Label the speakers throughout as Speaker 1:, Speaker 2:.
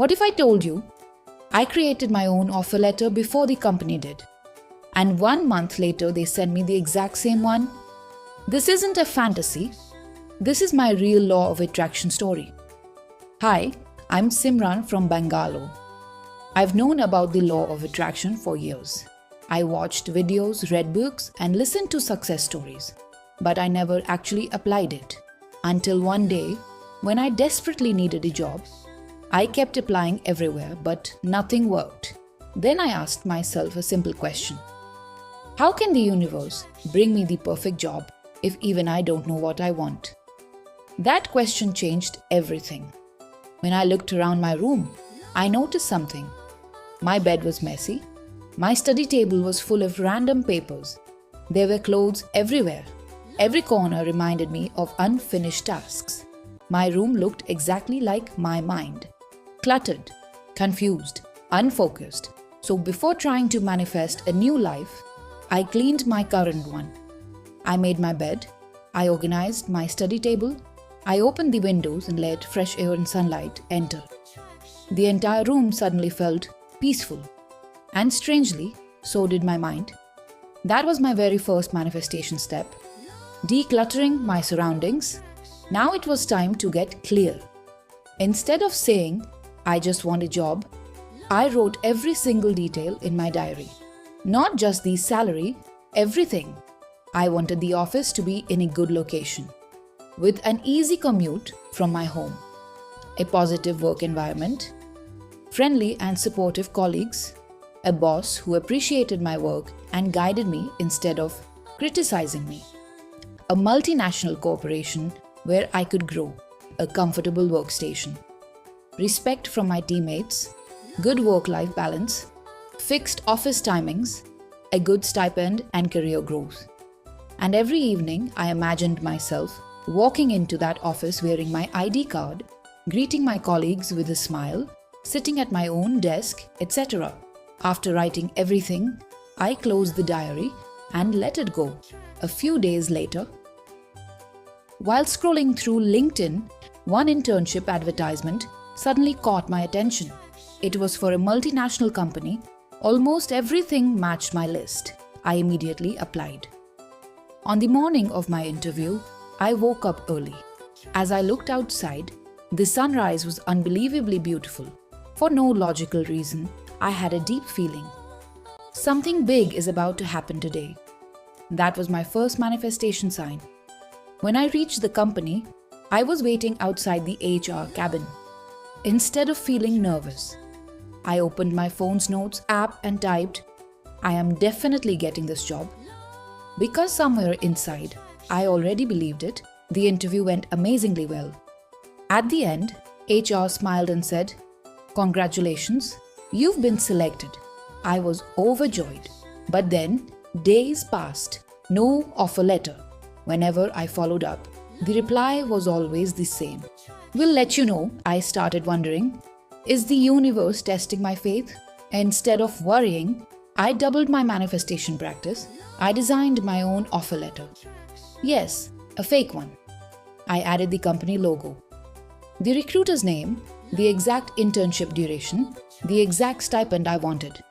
Speaker 1: What if I told you I created my own offer letter before the company did, and 1 month later they sent me the exact same one? This isn't a fantasy. This is my real law of attraction story. Hi, I'm Simran from Bangalore. I've known about the law of attraction for years. I watched videos, read books, and listened to success stories, but I never actually applied it. Until one day, when I desperately needed a job, I kept applying everywhere, but nothing worked. Then I asked myself a simple question. How can the universe bring me the perfect job if even I don't know what I want? That question changed everything. When I looked around my room, I noticed something. My bed was messy. My study table was full of random papers. There were clothes everywhere. Every corner reminded me of unfinished tasks. My room looked exactly like my mind. Cluttered, confused, unfocused. So before trying to manifest a new life, I cleaned my current one. I made my bed. I organized my study table. I opened the windows and let fresh air and sunlight enter. The entire room suddenly felt peaceful. And strangely, so did my mind. That was my very first manifestation step. Decluttering my surroundings. Now it was time to get clear. Instead of saying, I just want a job, I wrote every single detail in my diary. Not just the salary, everything. I wanted the office to be in a good location, with an easy commute from my home, a positive work environment, friendly and supportive colleagues, a boss who appreciated my work and guided me instead of criticizing me, a multinational corporation where I could grow, a comfortable workstation, respect from my teammates, good work-life balance, fixed office timings, a good stipend and career growth. And every evening, I imagined myself walking into that office wearing my ID card, greeting my colleagues with a smile, sitting at my own desk, etc. After writing everything, I closed the diary and let it go. A few days later, while scrolling through LinkedIn, one internship advertisement suddenly caught my attention. It was for a multinational company. Almost everything matched my list. I immediately applied. On the morning of my interview, I woke up early. As I looked outside, the sunrise was unbelievably beautiful. For no logical reason, I had a deep feeling. Something big is about to happen today. That was my first manifestation sign. When I reached the company, I was waiting outside the HR cabin. Instead of feeling nervous, I opened my phone's notes app and typed, I am definitely getting this job. Because somewhere inside, I already believed it, the interview went amazingly well. At the end, HR smiled and said, Congratulations, you've been selected. I was overjoyed. But then, days passed, no offer letter. Whenever I followed up, the reply was always the same. We'll let you know. I started wondering, is the universe testing my faith? Instead of worrying, I doubled my manifestation practice. I designed my own offer letter. Yes, a fake one. I added the company logo, the recruiter's name, the exact internship duration, the exact stipend I wanted.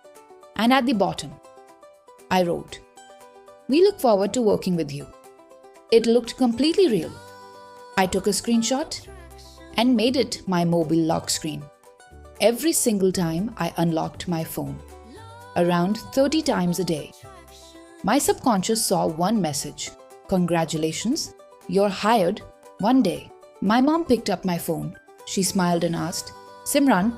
Speaker 1: And at the bottom, I wrote, We look forward to working with you. It looked completely real. I took a screenshot and made it my mobile lock screen. Every single time I unlocked my phone, around 30 times a day. My subconscious saw one message, Congratulations, you're hired one day. My mom picked up my phone. She smiled and asked, Simran,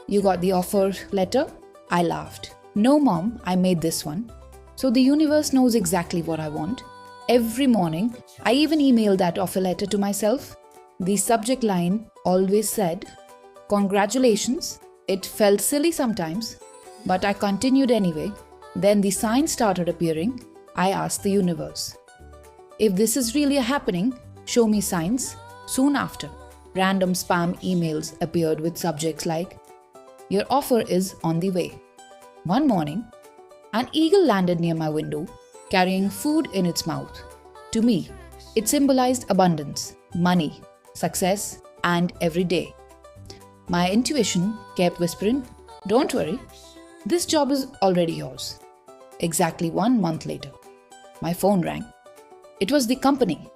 Speaker 1: you got the offer letter? I laughed. No mom, I made this one. So the universe knows exactly what I want. Every morning, I even emailed that offer letter to myself. The subject line always said, Congratulations. It felt silly sometimes, but I continued anyway. Then the signs started appearing. I asked the universe, if this is really happening, show me signs. Soon after, random spam emails appeared with subjects like, Your offer is on the way. One morning, an eagle landed near my window, carrying food in its mouth. To me, it symbolized abundance, money, success, and every day. My intuition kept whispering, "Don't worry, this job is already yours." Exactly 1 month later, my phone rang. It was the company.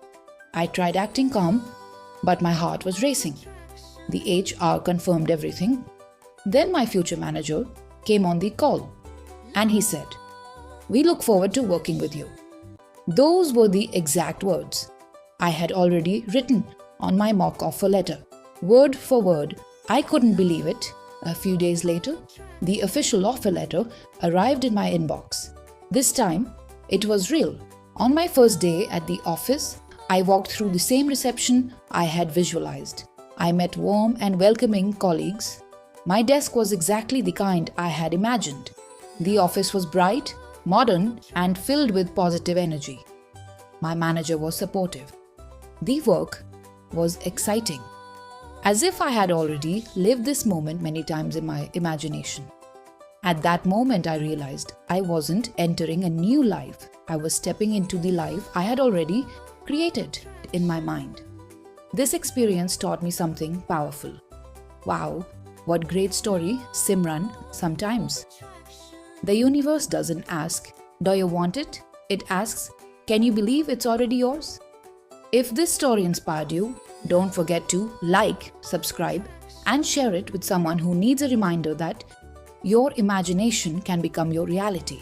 Speaker 1: I tried acting calm, but my heart was racing. The HR confirmed everything. Then my future manager came on the call and he said, "We look forward to working with you." Those were the exact words I had already written on my mock offer letter. Word for word, I couldn't believe it. A few days later, the official offer letter arrived in my inbox. This time, it was real. On my first day at the office, I walked through the same reception I had visualized. I met warm and welcoming colleagues. My desk was exactly the kind I had imagined. The office was bright, modern, and filled with positive energy. My manager was supportive. The work was exciting, as if I had already lived this moment many times in my imagination. At that moment, I realized I wasn't entering a new life. I was stepping into the life I had already created in my mind. This experience taught me something powerful. Wow, what great story, Simran, sometimes. The universe doesn't ask, "Do you want it?" It asks, "Can you believe it's already yours?" If this story inspired you, don't forget to like, subscribe, and share it with someone who needs a reminder that your imagination can become your reality.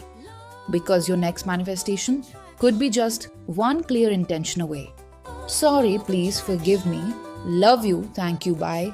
Speaker 1: Because your next manifestation could be just one clear intention away. Sorry, please forgive me. Love you. Thank you. Bye.